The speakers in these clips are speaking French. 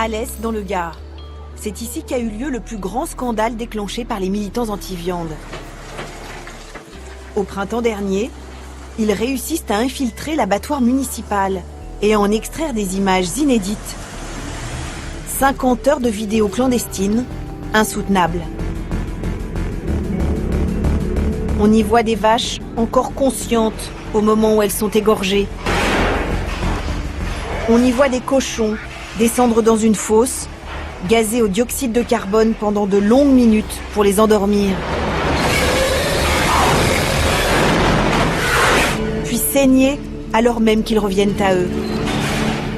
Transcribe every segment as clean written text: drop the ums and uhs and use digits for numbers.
Alès, dans le Gard. C'est ici qu'a eu lieu le plus grand scandale déclenché par les militants anti-viande. Au printemps dernier, ils réussissent à infiltrer l'abattoir municipal et à en extraire des images inédites. 50 heures de vidéos clandestines, insoutenables. On y voit des vaches encore conscientes au moment où elles sont égorgées. On y voit des cochons descendre dans une fosse, gazés au dioxyde de carbone pendant de longues minutes pour les endormir. Puis saigner alors même qu'ils reviennent à eux.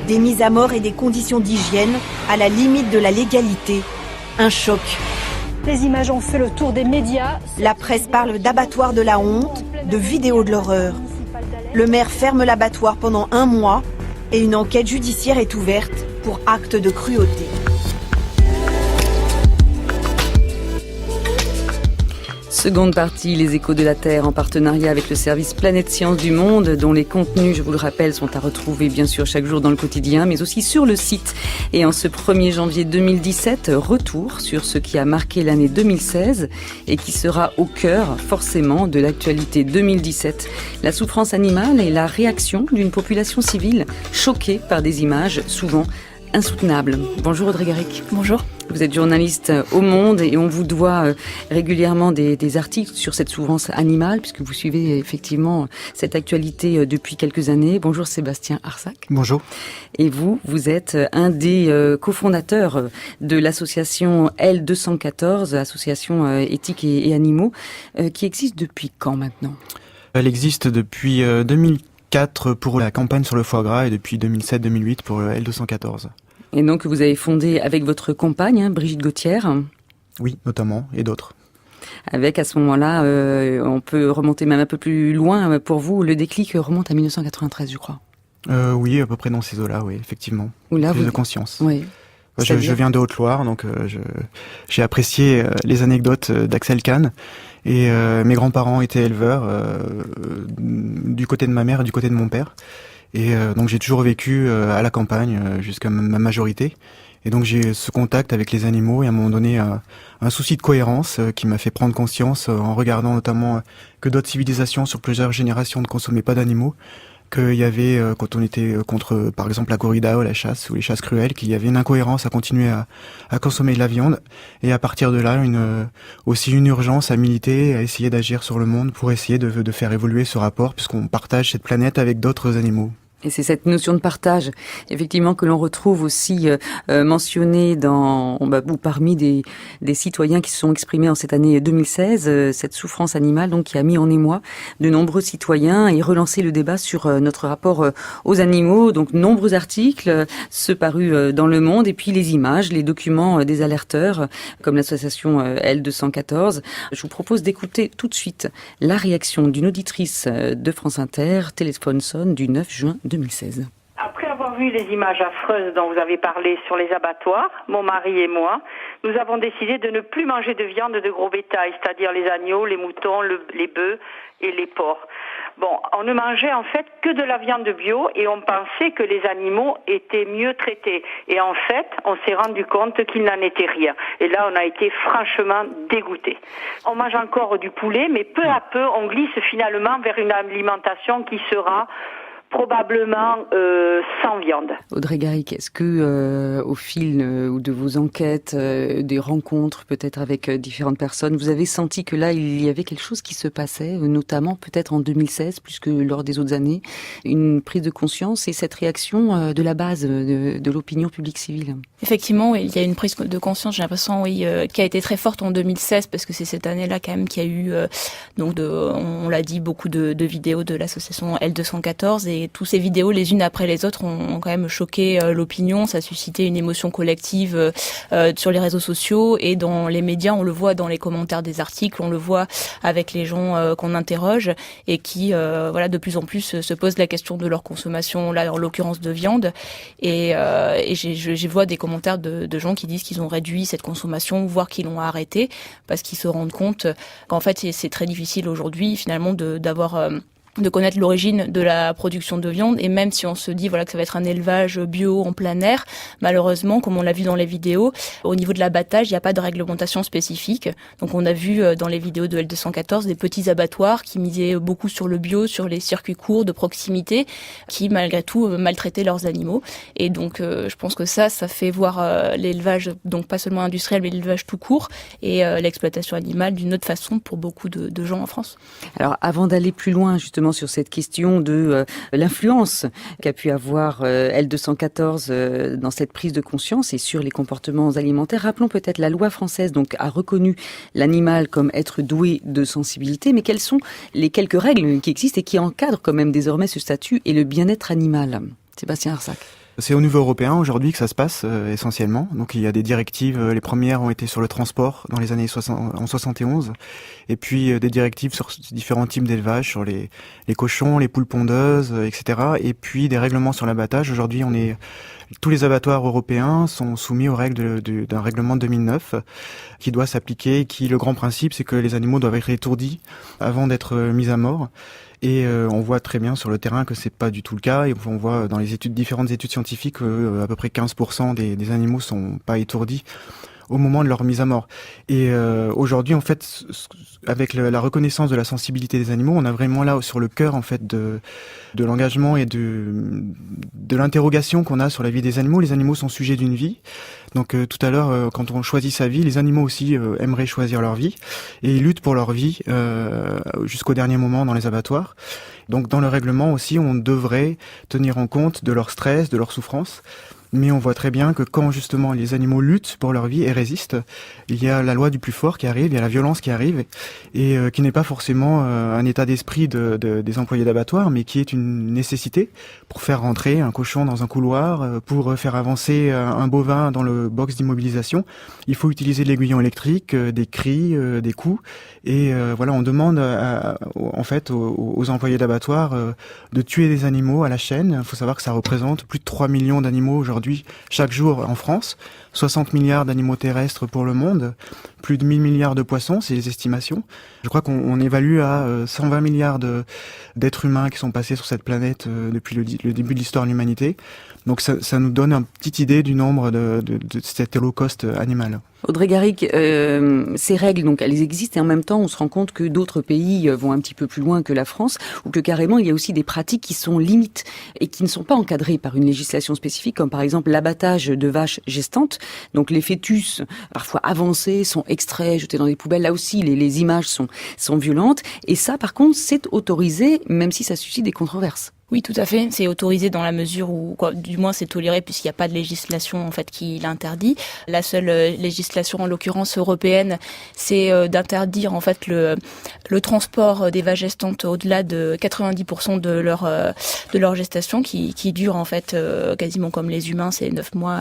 Des mises à mort et des conditions d'hygiène à la limite de la légalité. Un choc. Les images ont fait le tour des médias. La presse parle d'abattoir de la honte, de vidéos de l'horreur. Le maire ferme l'abattoir pendant 1 mois et une enquête judiciaire est ouverte pour acte de cruauté. Seconde partie, les échos de la Terre en partenariat avec le service Planète Sciences du Monde, dont les contenus, je vous le rappelle, sont à retrouver bien sûr chaque jour dans le quotidien, mais aussi sur le site. Et en ce 1er janvier 2017, retour sur ce qui a marqué l'année 2016 et qui sera au cœur forcément de l'actualité 2017. La souffrance animale et la réaction d'une population civile choquée par des images souvent insoutenables. Bonjour Audrey Garrick. Bonjour. Vous êtes journaliste au Monde et on vous doit régulièrement des articles sur cette souffrance animale puisque vous suivez effectivement cette actualité depuis quelques années. Bonjour Sébastien Arsac. Bonjour. Et vous êtes un des cofondateurs de l'association L214, association éthique et animaux, qui existe depuis quand maintenant ? Elle existe depuis 2004 pour la campagne sur le foie gras et depuis 2007-2008 pour L214. Et donc, vous avez fondé avec votre compagne, Brigitte Gauthier. Oui, notamment, et d'autres. Avec, à ce moment-là, on peut remonter même un peu plus loin. Pour vous, le déclic remonte à 1993, je crois. Oui, à peu près dans ces eaux-là, oui, effectivement. Où là, plus de conscience. Oui. Je viens de Haute-Loire, donc j'ai apprécié les anecdotes d'Axel Kahn. Et mes grands-parents étaient éleveurs du côté de ma mère et du côté de mon père. Et donc j'ai toujours vécu à la campagne jusqu'à ma majorité. Et donc j'ai ce contact avec les animaux et à un moment donné un souci de cohérence qui m'a fait prendre conscience en regardant notamment que d'autres civilisations sur plusieurs générations ne consommaient pas d'animaux, qu'il y avait, quand on était contre par exemple la corrida ou la chasse ou les chasses cruelles, qu'il y avait une incohérence à continuer à consommer de la viande. Et à partir de là, aussi une urgence à militer, à essayer d'agir sur le monde pour essayer de faire évoluer ce rapport puisqu'on partage cette planète avec d'autres animaux. Et c'est cette notion de partage, effectivement, que l'on retrouve aussi mentionnée ou parmi des citoyens qui se sont exprimés en cette année 2016, cette souffrance animale, donc qui a mis en émoi de nombreux citoyens et relancé le débat sur notre rapport aux animaux. Donc, nombreux articles, ceux parus dans Le Monde, et puis les images, les documents des alerteurs, comme l'association L214. Je vous propose d'écouter tout de suite la réaction d'une auditrice de France Inter, téléphone sonne du 9 juin 2016. Après avoir vu les images affreuses dont vous avez parlé sur les abattoirs, mon mari et moi, nous avons décidé de ne plus manger de viande de gros bétail, c'est-à-dire les agneaux, les moutons, les bœufs et les porcs. Bon, on ne mangeait en fait que de la viande bio et on pensait que les animaux étaient mieux traités. Et en fait, on s'est rendu compte qu'il n'en était rien. Et là, on a été franchement dégoûtés. On mange encore du poulet, mais peu à peu, on glisse finalement vers une alimentation qui sera probablement sans viande. Audrey Garrick, est-ce que au fil de vos enquêtes, des rencontres peut-être avec différentes personnes, vous avez senti que là il y avait quelque chose qui se passait, notamment peut-être en 2016 plus que lors des autres années, une prise de conscience et cette réaction de la base de l'opinion publique civile? Effectivement, il y a une prise de conscience, j'ai l'impression, qui a été très forte en 2016 parce que c'est cette année-là quand même qu'il y a eu, on l'a dit, beaucoup de vidéos de l'association L214 et toutes ces vidéos, les unes après les autres, ont quand même choqué l'opinion. Ça a suscité une émotion collective sur les réseaux sociaux et dans les médias. On le voit dans les commentaires des articles, on le voit avec les gens qu'on interroge et qui, de plus en plus se posent la question de leur consommation, là en l'occurrence de viande. Et je vois des commentaires de gens qui disent qu'ils ont réduit cette consommation, voire qu'ils l'ont arrêté, parce qu'ils se rendent compte qu'en fait c'est très difficile aujourd'hui finalement d'avoir de connaître l'origine de la production de viande, et même si on se dit voilà que ça va être un élevage bio en plein air, malheureusement, comme on l'a vu dans les vidéos, au niveau de l'abattage, il n'y a pas de réglementation spécifique. Donc on a vu dans les vidéos de L214 des petits abattoirs qui misaient beaucoup sur le bio, sur les circuits courts de proximité, qui malgré tout maltraitaient leurs animaux. Et donc je pense que ça fait voir l'élevage, donc pas seulement industriel, mais l'élevage tout court, et l'exploitation animale d'une autre façon pour beaucoup de gens en France. Alors avant d'aller plus loin justement sur cette question de l'influence qu'a pu avoir L214 dans cette prise de conscience et sur les comportements alimentaires, rappelons peut-être la loi française donc a reconnu l'animal comme être doué de sensibilité, mais quelles sont les quelques règles qui existent et qui encadrent quand même désormais ce statut et le bien-être animal? Sébastien Arsac. C'est au niveau européen aujourd'hui que ça se passe essentiellement. Donc il y a des directives, les premières ont été sur le transport dans les années 71, et puis des directives sur différents types d'élevage, sur les cochons, les poules pondeuses, etc. Et puis des règlements sur l'abattage. Aujourd'hui, tous les abattoirs européens sont soumis aux règles d'un règlement de 2009 qui doit s'appliquer. Le grand principe, c'est que les animaux doivent être étourdis avant d'être mis à mort. Et on voit très bien sur le terrain que c'est pas du tout le cas. Et on voit dans les différentes études scientifiques que à peu près 15% des animaux sont pas étourdis au moment de leur mise à mort. Et aujourd'hui, en fait, avec la reconnaissance de la sensibilité des animaux, on a vraiment là sur le cœur en fait de l'engagement et de l'interrogation qu'on a sur la vie des animaux. Les animaux sont sujets d'une vie. Donc tout à l'heure, quand on choisit sa vie, les animaux aussi aimeraient choisir leur vie et ils luttent pour leur vie jusqu'au dernier moment dans les abattoirs. Donc dans le règlement aussi, on devrait tenir en compte de leur stress, de leur souffrance. Mais on voit très bien que quand justement les animaux luttent pour leur vie et résistent, il y a la loi du plus fort qui arrive, il y a la violence qui arrive, et qui n'est pas forcément un état d'esprit des employés d'abattoir, mais qui est une nécessité pour faire rentrer un cochon dans un couloir, pour faire avancer un bovin dans le box d'immobilisation. Il faut utiliser de l'aiguillon électrique, des cris, des coups, et voilà, on demande en fait aux employés d'abattoir de tuer des animaux à la chaîne. Il faut savoir que ça représente plus de 3 millions d'animaux aujourd'hui chaque jour en France, 60 milliards d'animaux terrestres pour le monde, plus de 1000 milliards de poissons, c'est les estimations. Je crois qu'on évalue à 120 milliards d'êtres humains qui sont passés sur cette planète depuis le début de l'histoire de l'humanité. Donc ça nous donne une petite idée du nombre de cet holocauste animal. Audrey Garrick, ces règles, donc elles existent et en même temps on se rend compte que d'autres pays vont un petit peu plus loin que la France, ou que carrément il y a aussi des pratiques qui sont limites et qui ne sont pas encadrées par une législation spécifique, comme par exemple l'abattage de vaches gestantes. Donc les fœtus, parfois avancés, sont extraits, jetés dans des poubelles. Là aussi, les images sont violentes. Et ça, par contre, c'est autorisé, même si ça suscite des controverses. Oui, tout à fait. C'est autorisé dans la mesure où, du moins, c'est toléré puisqu'il n'y a pas de législation en fait qui l'interdit. La seule législation, en l'occurrence européenne, c'est d'interdire en fait le transport des vaches gestantes au-delà de 90% de leur gestation, qui dure en fait quasiment comme les humains, c'est 9 mois.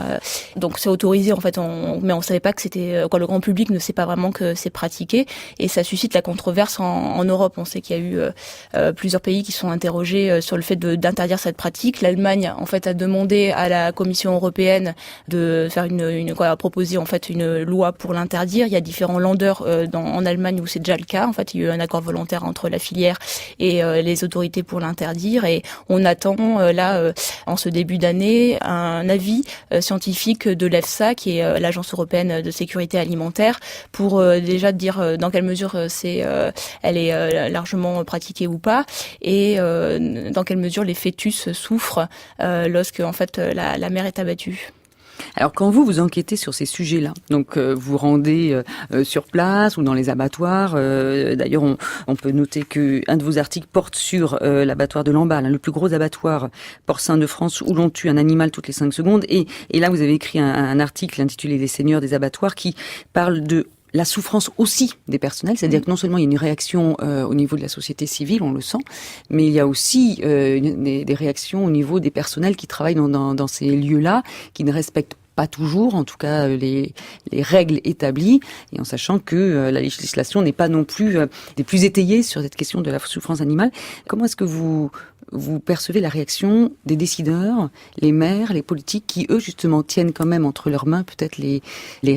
Donc c'est autorisé en fait, mais on savait pas que c'était quand le grand public ne sait pas vraiment que c'est pratiqué, et ça suscite la controverse en Europe. On sait qu'il y a eu plusieurs pays qui sont interrogés sur le fait d'interdire cette pratique. L'Allemagne, en fait, a demandé à la Commission européenne de faire proposer en fait une loi pour l'interdire. Il y a différents länders en Allemagne où c'est déjà le cas. En fait, il y a eu un accord volontaire entre la filière et les autorités pour l'interdire. Et on attend en ce début d'année, un avis scientifique de l'EFSA, qui est l'Agence européenne de sécurité alimentaire, pour déjà dire dans quelle mesure elle est largement pratiquée ou pas, et dans quelle mesure les fœtus souffrent lorsque en fait la mère est abattue. Alors quand vous enquêtez sur ces sujets-là, donc vous rendez sur place ou dans les abattoirs, d'ailleurs on peut noter que un de vos articles porte sur l'abattoir de Lamballe, le plus gros abattoir porcin de France où l'on tue un animal toutes les 5 secondes, et là vous avez écrit un article intitulé Les seigneurs des abattoirs qui parle de la souffrance aussi des personnels, c'est-à-dire que non seulement il y a une réaction au niveau de la société civile, on le sent, mais il y a aussi des réactions au niveau des personnels qui travaillent dans ces lieux-là, qui ne respectent pas toujours, en tout cas, les règles établies, et en sachant que la législation n'est pas non plus des plus étayées sur cette question de la souffrance animale. Comment est-ce que vous percevez la réaction des décideurs, les maires, les politiques, qui eux justement tiennent quand même entre leurs mains peut-être les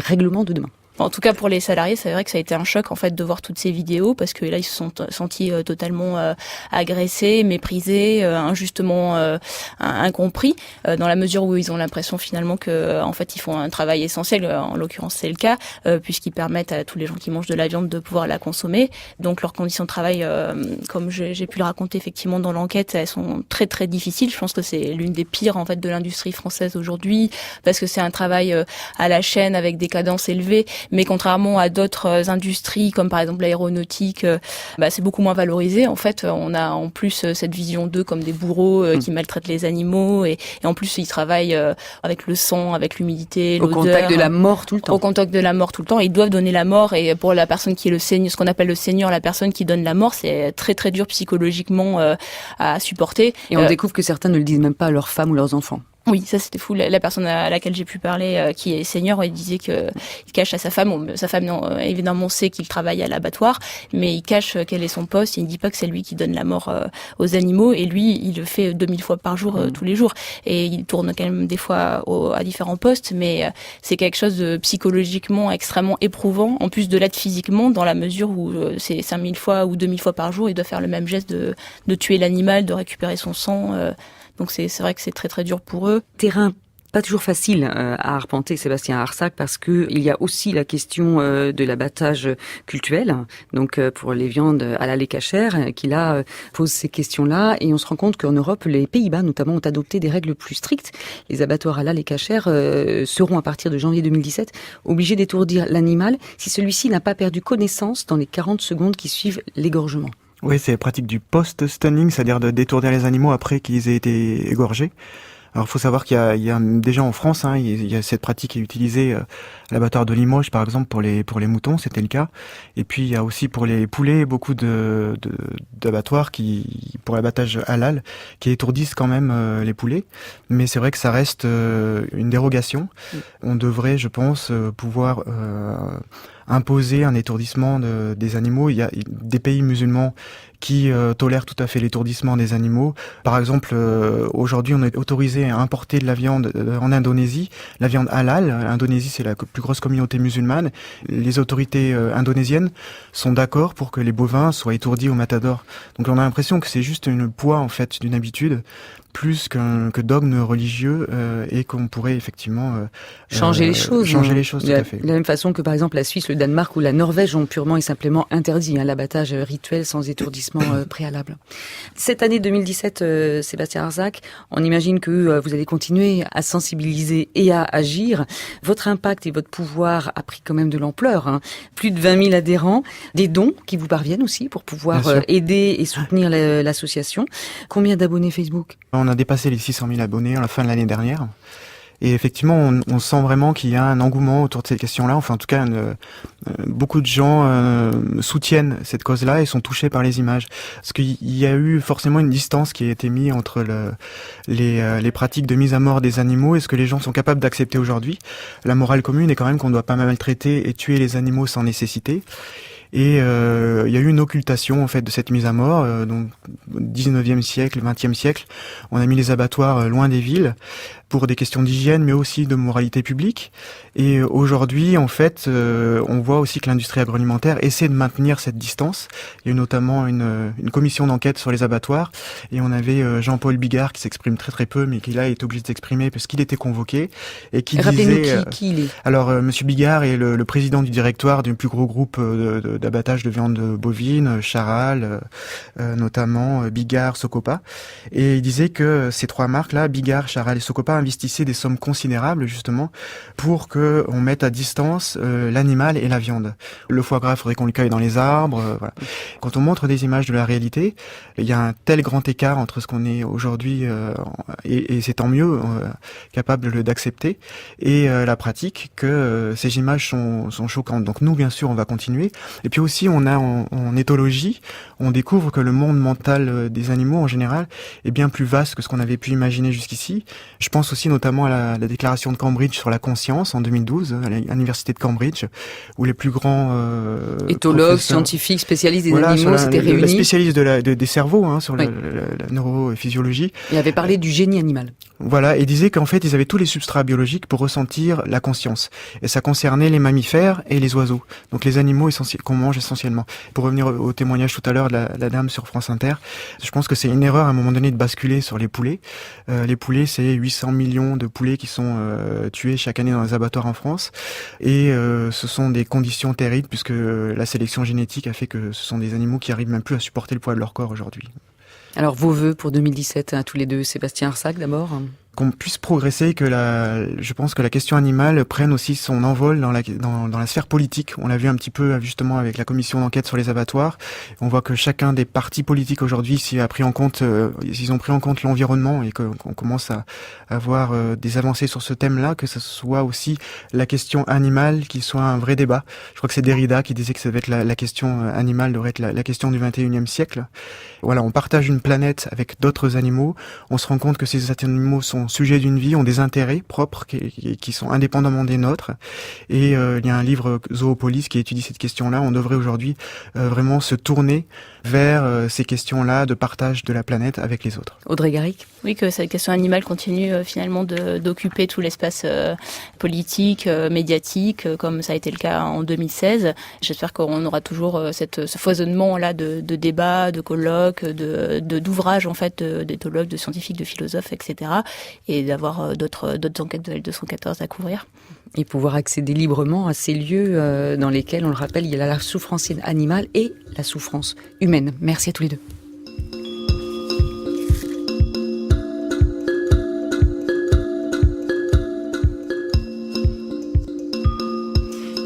règlements de demain? En tout cas, pour les salariés, c'est vrai que ça a été un choc, en fait, de voir toutes ces vidéos, parce que là, ils se sont sentis totalement agressés, méprisés, injustement incompris, dans la mesure où ils ont l'impression, finalement, que, en fait, ils font un travail essentiel. En l'occurrence, c'est le cas, puisqu'ils permettent à tous les gens qui mangent de la viande de pouvoir la consommer. Donc, leurs conditions de travail, comme j'ai pu le raconter, effectivement, dans l'enquête, elles sont très, très difficiles. Je pense que c'est l'une des pires, en fait, de l'industrie française aujourd'hui, parce que c'est un travail à la chaîne avec des cadences élevées. Mais contrairement à d'autres industries, comme par exemple l'aéronautique, c'est beaucoup moins valorisé. En fait, on a en plus cette vision d'eux comme des bourreaux qui maltraitent les animaux. Et en plus, ils travaillent avec le sang, avec l'humidité, l'odeur. Au contact de la mort tout le temps. Au contact de la mort tout le temps. Ils doivent donner la mort. Et pour la personne qui est le seigneur, ce qu'on appelle le seigneur, la personne qui donne la mort, c'est très très dur psychologiquement à supporter. Et on découvre que certains ne le disent même pas à leurs femmes ou leurs enfants. Oui, ça c'était fou. La personne à laquelle j'ai pu parler, qui est seigneur, il disait que il cache à sa femme. Sa femme, non, évidemment, sait qu'il travaille à l'abattoir, mais il cache quel est son poste. Il ne dit pas que c'est lui qui donne la mort aux animaux. Et lui, il le fait 2000 fois par jour, tous les jours. Et il tourne quand même des fois à différents postes, mais c'est quelque chose de psychologiquement extrêmement éprouvant, en plus de l'être physiquement, dans la mesure où c'est 5000 fois ou 2000 fois par jour, il doit faire le même geste de tuer l'animal, de récupérer son sang. Donc c'est vrai que c'est très très dur pour eux. Terrain pas toujours facile à arpenter, Sébastien Arsac, parce que il y a aussi la question de l'abattage cultuel, donc pour les viandes halal et cachères, qui là pose ces questions-là, et on se rend compte qu'en Europe, les Pays-Bas notamment ont adopté des règles plus strictes. Les abattoirs halal et cachères seront à partir de janvier 2017 obligés d'étourdir l'animal si celui-ci n'a pas perdu connaissance dans les 40 secondes qui suivent l'égorgement. Oui, c'est la pratique du post-stunning, c'est-à-dire de détourner les animaux après qu'ils aient été égorgés. Alors, il faut savoir qu'il y a déjà en France, il y a cette pratique qui est utilisée à l'abattoir de Limoges, par exemple, pour les moutons, c'était le cas. Et puis, il y a aussi pour les poulets beaucoup d'abattoirs pour l'abattage halal, qui étourdissent quand même les poulets. Mais c'est vrai que ça reste une dérogation. On devrait, je pense, pouvoir imposer un étourdissement des animaux. Il y a des pays musulmans qui tolèrent tout à fait l'étourdissement des animaux. Par exemple, aujourd'hui, on est autorisé à importer de la viande en Indonésie, la viande halal. L'Indonésie, c'est la plus grosse communauté musulmane. Les autorités indonésiennes sont d'accord pour que les bovins soient étourdis au matador. Donc on a l'impression que c'est juste une poids, en fait, d'une habitude, plus que dogme religieux, et qu'on pourrait effectivement changer les choses. Changer les choses, tout à fait. De la même façon que, par exemple, la Suisse, le Danemark ou la Norvège ont purement et simplement interdit l'abattage rituel sans étourdissement préalable. Cette année 2017, Sébastien Arsac, on imagine que vous allez continuer à sensibiliser et à agir. Votre impact et votre pouvoir a pris quand même de l'ampleur. Plus de 20 000 adhérents, des dons qui vous parviennent aussi pour pouvoir aider et soutenir l'association. Combien d'abonnés Facebook ? On a dépassé les 600 000 abonnés à la fin de l'année dernière. Et effectivement, on sent vraiment qu'il y a un engouement autour de cette question-là. Enfin, en tout cas, beaucoup de gens soutiennent cette cause-là et sont touchés par les images. Parce qu'il y a eu forcément une distance qui a été mise entre les pratiques de mise à mort des animaux et ce que les gens sont capables d'accepter aujourd'hui. La morale commune est quand même qu'on ne doit pas maltraiter et tuer les animaux sans nécessité. Et il y a eu une occultation en fait de cette mise à mort. Donc, au 19e siècle, 20e siècle, on a mis les abattoirs loin des villes pour des questions d'hygiène, mais aussi de moralité publique. Et aujourd'hui, en fait, on voit aussi que l'industrie agroalimentaire essaie de maintenir cette distance. Il y a eu notamment une commission d'enquête sur les abattoirs, et on avait Jean-Paul Bigard qui s'exprime très très peu, mais qui là est obligé de s'exprimer parce qu'il était convoqué et qui disait. Qui il est. Alors, Monsieur Bigard est le président du directoire du plus gros groupe d'abattage de viande bovine, Charal, notamment Bigard, Socopa, et il disait que ces trois marques-là, Bigard, Charal et Socopa, investissaient des sommes considérables justement pour que on mette à distance l'animal et la viande. Le foie gras, il faudrait qu'on le cueille dans les arbres. Voilà. Quand on montre des images de la réalité, il y a un tel grand écart entre ce qu'on est aujourd'hui et c'est tant mieux capable d'accepter et la pratique que ces images sont choquantes. Donc nous, bien sûr, on va continuer. Et puis aussi, on a en éthologie, on découvre que le monde mental des animaux en général est bien plus vaste que ce qu'on avait pu imaginer jusqu'ici. Je pense aussi notamment à la déclaration de Cambridge sur la conscience en 2012, à l'université de Cambridge, où les plus grands éthologues, scientifiques, spécialistes des animaux s'étaient réunis. Les spécialistes des cerveaux, sur la neurophysiologie. Et avait parlé du génie animal. Voilà, et disait qu'en fait, ils avaient tous les substrats biologiques pour ressentir la conscience. Et ça concernait les mammifères et les oiseaux. Donc les animaux qu'on mange essentiellement. Pour revenir au témoignage tout à l'heure de la dame sur France Inter, je pense que c'est une erreur à un moment donné de basculer sur les poulets. Les poulets, c'est 800 millions de poulets qui sont tués chaque année dans les abattoirs en France. Et ce sont des conditions terribles puisque la sélection génétique a fait que ce sont des animaux qui arrivent même plus à supporter le poids de leur corps aujourd'hui. Alors vos vœux pour 2017, hein, tous les deux, Sébastien Arsac d'abord. Qu'on puisse progresser, que je pense que la question animale prenne aussi son envol dans la sphère politique. On l'a vu un petit peu justement avec la commission d'enquête sur les abattoirs. On voit que chacun des partis politiques aujourd'hui ils ont pris en compte l'environnement et qu'on commence à avoir des avancées sur ce thème-là, que ce soit aussi la question animale qui soit un vrai débat. Je crois que c'est Derrida qui disait que ça devait être la question animale devrait être la question du 21e siècle. Voilà, on partage une planète avec d'autres animaux. On se rend compte que ces animaux sont sujets d'une vie, ont des intérêts propres qui sont indépendamment des nôtres. Et il y a un livre Zoopolis qui étudie cette question-là. On devrait aujourd'hui vraiment se tourner vers ces questions-là de partage de la planète avec les autres. Audrey Garrick. Oui, que cette question animale continue finalement d'occuper tout l'espace politique, médiatique, comme ça a été le cas en 2016. J'espère qu'on aura toujours ce foisonnement-là de débats, de colloques, d'ouvrages en fait, d'éthologues, de scientifiques, de philosophes, etc. Et d'avoir d'autres enquêtes de L214 à couvrir. Et pouvoir accéder librement à ces lieux dans lesquels, on le rappelle, il y a la souffrance animale et la souffrance humaine. Merci à tous les deux.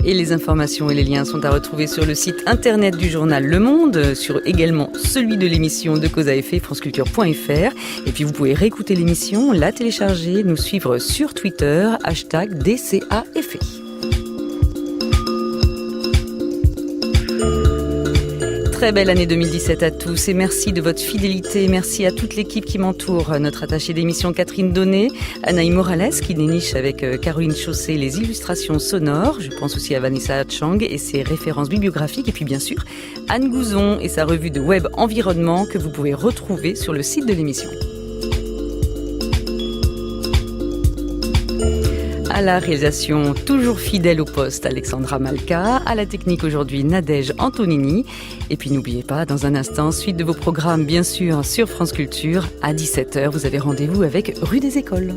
Et les informations et les liens sont à retrouver sur le site internet du journal Le Monde, sur également celui de l'émission de Cause à effet, franceculture.fr. Et puis vous pouvez réécouter l'émission, la télécharger, nous suivre sur Twitter, #DCAFI. Très belle année 2017 à tous et merci de votre fidélité. Merci à toute l'équipe qui m'entoure. Notre attachée d'émission Catherine Donnet, Anaïs Morales qui déniche avec Caroline Chaussé les illustrations sonores. Je pense aussi à Vanessa Chang et ses références bibliographiques. Et puis bien sûr, Anne Gouzon et sa revue de web environnement que vous pouvez retrouver sur le site de l'émission. À la réalisation, toujours fidèle au poste, Alexandra Malka. À la technique aujourd'hui, Nadège Antonini. Et puis n'oubliez pas, dans un instant, suite de vos programmes, bien sûr, sur France Culture, à 17h, vous avez rendez-vous avec Rue des Écoles.